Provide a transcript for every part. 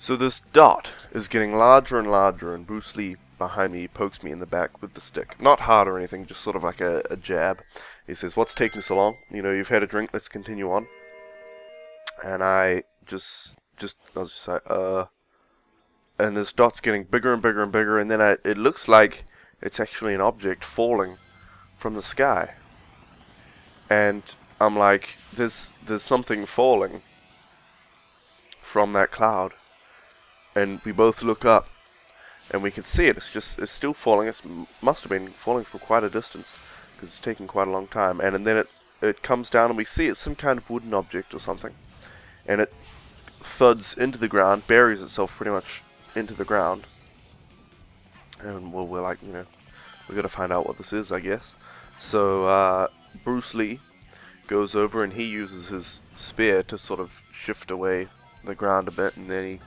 So this dot is getting larger and larger, and Bruce Lee behind me pokes me in the back with the stick. Not hard or anything, just sort of like a jab. He says, "What's taking so long? You know, you've had a drink, let's continue on." And I was just like, and this dot's getting bigger and bigger and bigger, and then it looks like it's actually an object falling from the sky. And I'm like, there's something falling from that cloud. And we both look up, and we can see it. It's still falling. It must have been falling for quite a distance, because it's taking quite a long time. And then it comes down, and we see it's some kind of wooden object or something. And it thuds into the ground, buries itself pretty much into the ground. And we're like, you know, we got to find out what this is, I guess. So Bruce Lee goes over, and he uses his spear to sort of shift away the ground a bit, and then he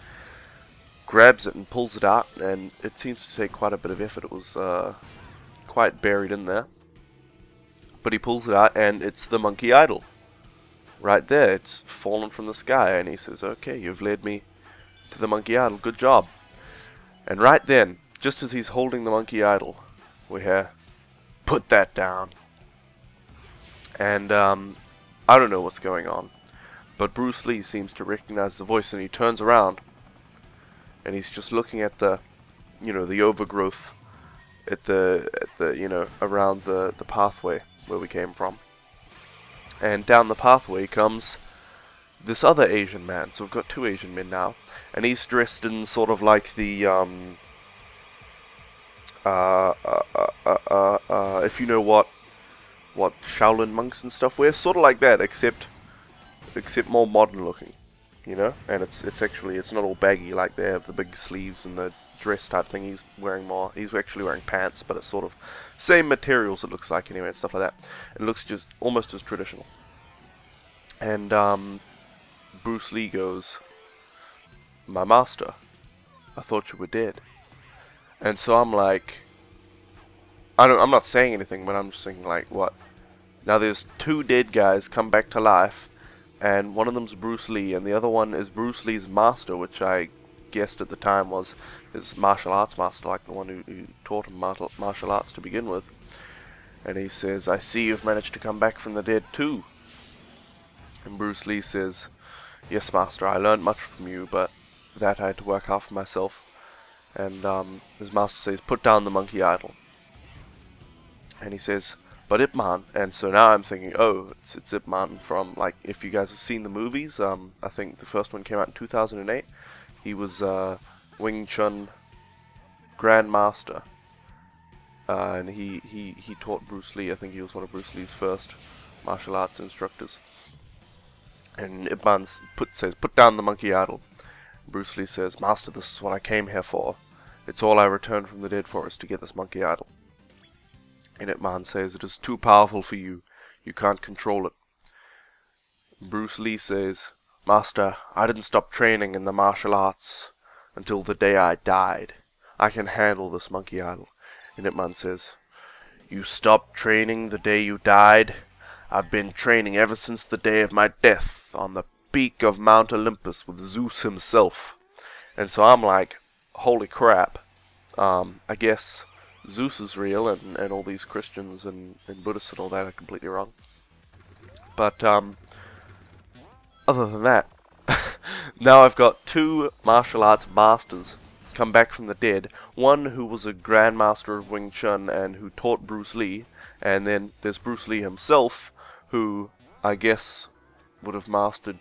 grabs it and pulls it out, and it seems to take quite a bit of effort. It was quite buried in there, but he pulls it out, and it's the monkey idol right there. It's fallen from the sky, and he says, "Okay, you've led me to the monkey idol, good job." And right then, just as he's holding the monkey idol, we hear, "Put that down." And I don't know what's going on, but Bruce Lee seems to recognize the voice, and he turns around, and he's just looking at the, you know, the overgrowth at the you know, around the pathway where we came from. And down the pathway comes this other Asian man. So we've got two Asian men now, and he's dressed in sort of like the if you know what Shaolin monks and stuff wear, sort of like that, except more modern looking. You know, and it's not all baggy like they have the big sleeves and the dress type thing. He's actually wearing pants, but it's sort of same materials, it looks like, anyway, and stuff like that. It looks just almost as traditional. And Bruce Lee goes, "My master, I thought you were dead." And so I'm like, I'm not saying anything, but I'm just thinking, like, what? Now there's two dead guys come back to life, and one of them's Bruce Lee, and the other one is Bruce Lee's master, which I guessed at the time was his martial arts master, like the one who taught him martial arts to begin with. And he says, "I see you've managed to come back from the dead too." And Bruce Lee says, "Yes, master, I learned much from you, but that I had to work out for myself." And his master says, "Put down the monkey idol." And he says, "But Ip Man," and so now I'm thinking, oh, it's Ip Man from, like, if you guys have seen the movies, I think the first one came out in 2008. He was Wing Chun Grandmaster, and he taught Bruce Lee. I think he was one of Bruce Lee's first martial arts instructors. And Ip Man says, "Put down the monkey idol." Bruce Lee says, "Master, this is what I came here for. It's all I returned from the dead for, is to get this monkey idol." And Ip Man says, "It is too powerful for you. You can't control it." Bruce Lee says, "Master, I didn't stop training in the martial arts until the day I died. I can handle this monkey idol." And Ip Man says, "You stopped training the day you died? I've been training ever since the day of my death on the peak of Mount Olympus with Zeus himself." And so I'm like, holy crap. I guess Zeus is real, and all these Christians and Buddhists and all that are completely wrong. But other than that, now I've got two martial arts masters come back from the dead. One who was a grandmaster of Wing Chun and who taught Bruce Lee, and then there's Bruce Lee himself, who I guess would have mastered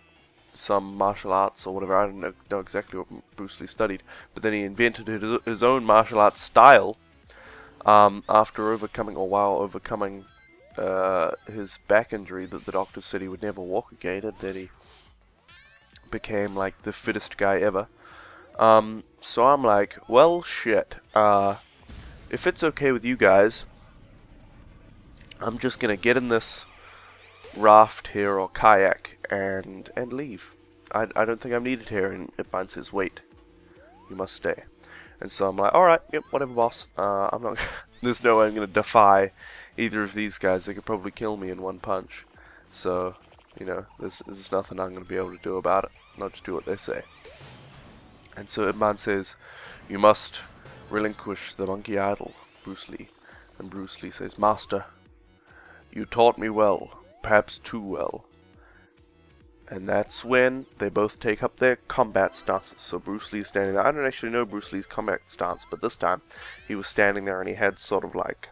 some martial arts or whatever. I don't know exactly what Bruce Lee studied, but then he invented his own martial arts style after overcoming, or while overcoming his back injury that the doctor said he would never walk again, and then he became like the fittest guy ever. So I'm like, well, shit. If it's okay with you guys, I'm just gonna get in this raft here or kayak and leave. I don't think I'm needed here. And Ip Man says, "Wait, you must stay." And so I'm like, alright, yep, whatever, boss. I'm not. There's no way I'm gonna defy either of these guys. They could probably kill me in one punch. So, you know, there's nothing I'm gonna be able to do about it. I'll just do what they say. And so Ip Man says, "You must relinquish the monkey idol, Bruce Lee." And Bruce Lee says, "Master, you taught me well, perhaps too well." And that's when they both take up their combat stances. So Bruce Lee's standing there. I don't actually know Bruce Lee's combat stance, but this time he was standing there and he had sort of like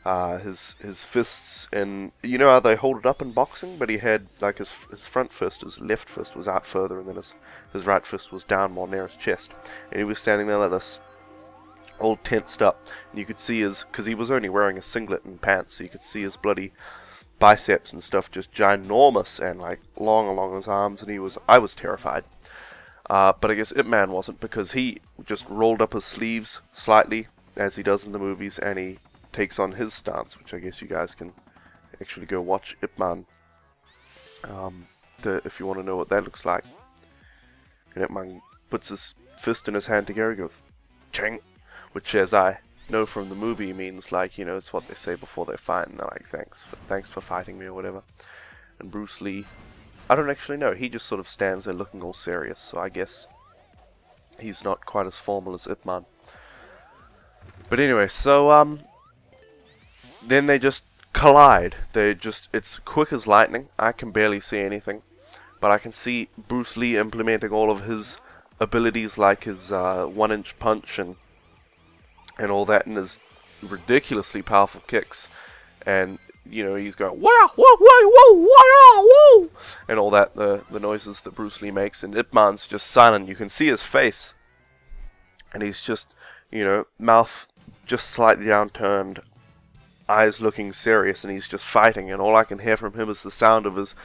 his fists in, you know how they hold it up in boxing, but he had like his front fist, his left fist was out further, and then his right fist was down more near his chest. And he was standing there like this, all tensed up. And you could see because he was only wearing a singlet and pants, so you could see his bloody biceps and stuff just ginormous and like long along his arms, and I was terrified. But I guess Ip Man wasn't, because he just rolled up his sleeves slightly as he does in the movies, and he takes on his stance, which I guess you guys can actually go watch Ip Man if you want to know what that looks like. And Ip Man puts his fist in his hand together, he goes chang, which, as I know from the movie, means like, you know, it's what they say before they fight, and they're like, thanks for fighting me or whatever. And Bruce Lee, I don't actually know, he just sort of stands there looking all serious, so I guess he's not quite as formal as Ip Man. But anyway, so then they just collide. It's quick as lightning. I can barely see anything, but I can see Bruce Lee implementing all of his abilities, like his 1-inch punch and all that, and his ridiculously powerful kicks, and you know, he's going wow, whoa, whoa, whoa, whoa, whoa, and all that, the noises that Bruce Lee makes. And Ip Man's just silent. You can see his face, and he's just, you know, mouth just slightly downturned, eyes looking serious, and he's just fighting. And all I can hear from him is the sound of his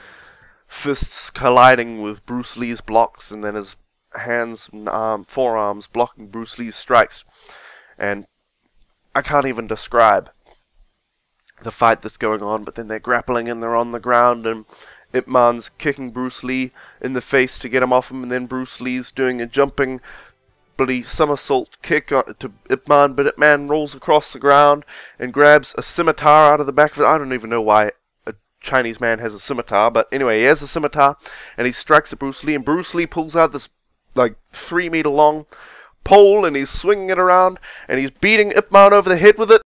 fists colliding with Bruce Lee's blocks, and then his hands and forearms blocking Bruce Lee's strikes. And I can't even describe the fight that's going on, but then they're grappling and they're on the ground, and Ip Man's kicking Bruce Lee in the face to get him off him, and then Bruce Lee's doing a jumping bloody somersault kick to Ip Man, but Ip Man rolls across the ground and grabs a scimitar out of the back of it. I don't even know why a Chinese man has a scimitar, but anyway, he has a scimitar, and he strikes at Bruce Lee, and Bruce Lee pulls out this like 3-meter long pole, and he's swinging it around, and he's beating Ip Man over the head with it,